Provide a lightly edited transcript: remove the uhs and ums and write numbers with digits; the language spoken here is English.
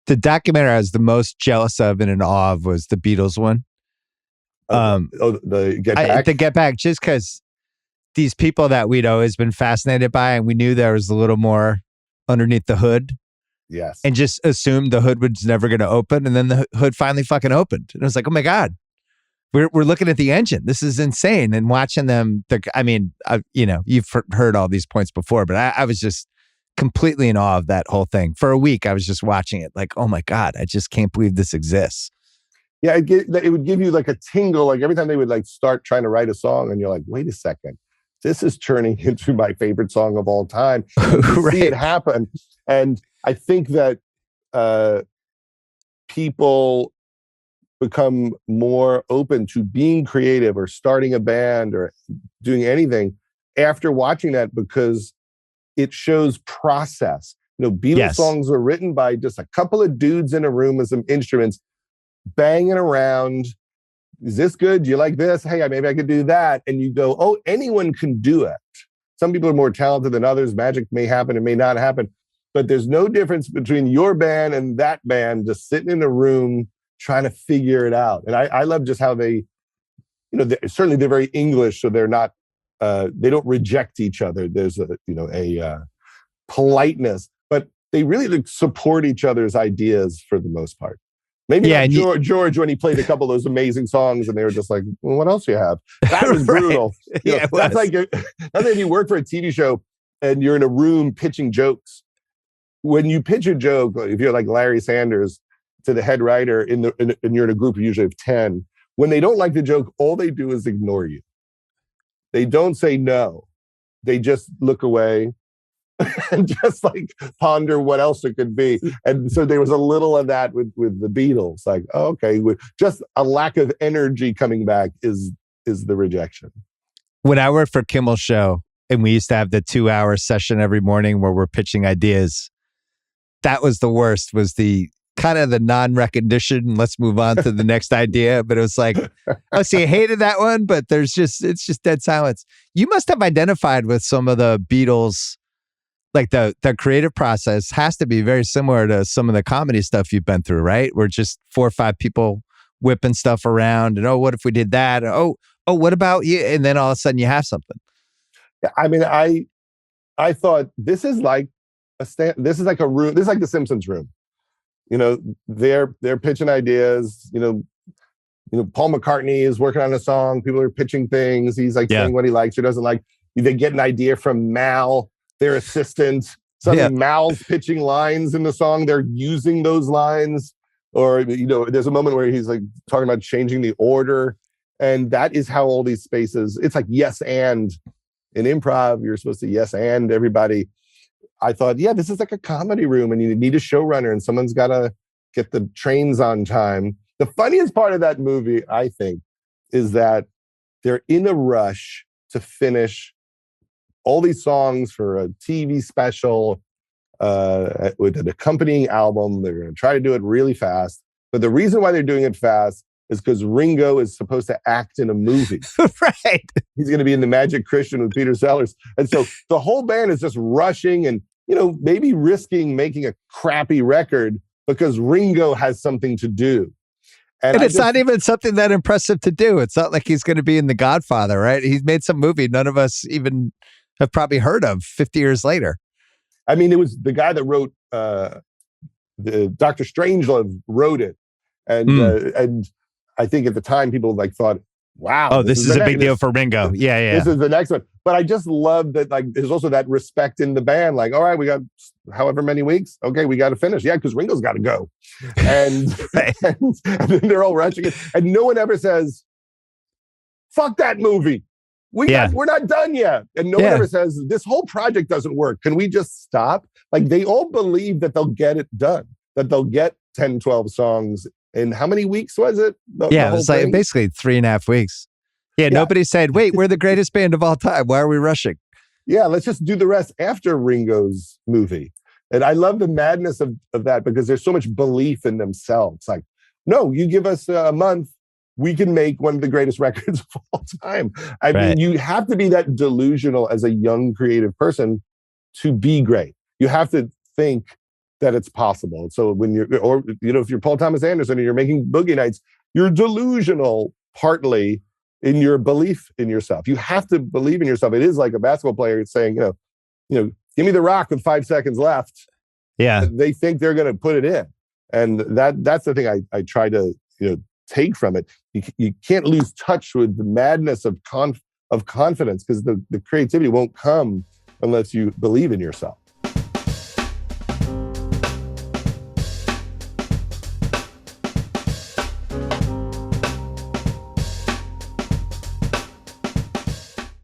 The documentary I was the most jealous of and in awe of was the Beatles one. The Get Back? The Get Back, just because these people that we'd always been fascinated by, and we knew there was a little more underneath the hood. Yes. And just assumed the hood was never going to open. And then the hood finally fucking opened. And I was like, oh my God, we're looking at the engine. This is insane. And watching them, you've heard all these points before, but I was just completely in awe of that whole thing. For a week, I was just watching it like, oh my God, I just can't believe this exists. Yeah, it would give you like a tingle, like every time they would like start trying to write a song and you're like, wait a second, this is turning into my favorite song of all time. You see it happen. And I think that people become more open to being creative or starting a band or doing anything after watching that, because it shows process. Beatles songs were written by just a couple of dudes in a room with some instruments banging around. Is this good? Do you like this? Hey, maybe I could do that. And you go, oh, anyone can do it. Some people are more talented than others. Magic may happen, it may not happen. But there's no difference between your band and that band just sitting in a room trying to figure it out. And I love just how they, certainly they're very English, so they're not, they don't reject each other. There's a politeness, but they really support each other's ideas for the most part. Maybe not George when he played a couple of those amazing songs and they were just like, well, what else do you have? That was brutal. That's like if you work for a TV show and you're in a room pitching jokes. When you pitch a joke, if you're like Larry Sanders to the head writer and you're in a group usually of 10, when they don't like the joke, all they do is ignore you. They don't say no. They just look away and just like ponder what else it could be. And so there was a little of that with the Beatles. Like, oh, okay, just a lack of energy coming back is the rejection. When I worked for Kimmel's show and we used to have the 2-hour session every morning where we're pitching ideas, that was the worst, was the kind of the non-recognition. Let's move on to the next idea. But it was like, oh, see, I hated that one, but it's just dead silence. You must have identified with some of the Beatles, like the creative process has to be very similar to some of the comedy stuff you've been through, right? We're just 4 or 5 people whipping stuff around and, oh, what if we did that? Oh, what about you? And then all of a sudden you have something. Yeah, I mean, I thought this is like this is like a room. This is like the Simpsons room. They're pitching ideas. Paul McCartney is working on a song. People are pitching things. He's like saying what he likes or doesn't like. They get an idea from Mal, their assistant. Suddenly Mal's pitching lines in the song. They're using those lines. Or, there's a moment where he's like talking about changing the order. And that is how all these spaces, it's like yes and. In improv, you're supposed to yes and everybody. I thought, this is like a comedy room and you need a showrunner and someone's got to get the trains on time. The funniest part of that movie, I think, is that they're in a rush to finish all these songs for a TV special with an accompanying album. They're going to try to do it really fast. But the reason why they're doing it fast is because Ringo is supposed to act in a movie. Right. He's going to be in The Magic Christian with Peter Sellers. And so the whole band is just rushing and, maybe risking making a crappy record because Ringo has something to do. And it's not even something that impressive to do. It's not like he's going to be in The Godfather, right? He's made some movie none of us even have probably heard of 50 years later. I mean, it was the guy that wrote the Dr. Strangelove wrote it. And I think at the time people thought, wow. Oh, this is a big deal for Ringo. Yeah. This is the next one. But I just love that, there's also that respect in the band. Like, all right, we got however many weeks. Okay, we got to finish. Yeah, because Ringo's got to go. And, and then they're all rushing it. And no one ever says, fuck that movie. We're not done yet. And no one ever says, this whole project doesn't work. Can we just stop? They all believe that they'll get it done, that they'll get 10, 12 songs. And how many weeks was it? It was like basically 3.5 weeks. Yeah, nobody said, wait, we're the greatest band of all time. Why are we rushing? Yeah, let's just do the rest after Ringo's movie. And I love the madness of that because there's so much belief in themselves. Like, no, you give us a month, we can make one of the greatest records of all time. I mean, you have to be that delusional as a young creative person to be great. You have to think that it's possible. So when if you're Paul Thomas Anderson and you're making Boogie Nights, you're delusional partly in your belief in yourself. You have to believe in yourself. It is like a basketball player saying, give me the rock with 5 seconds left. Yeah. They think they're going to put it in. And that's the thing I try to, take from it. You can't lose touch with the madness of confidence, because the creativity won't come unless you believe in yourself.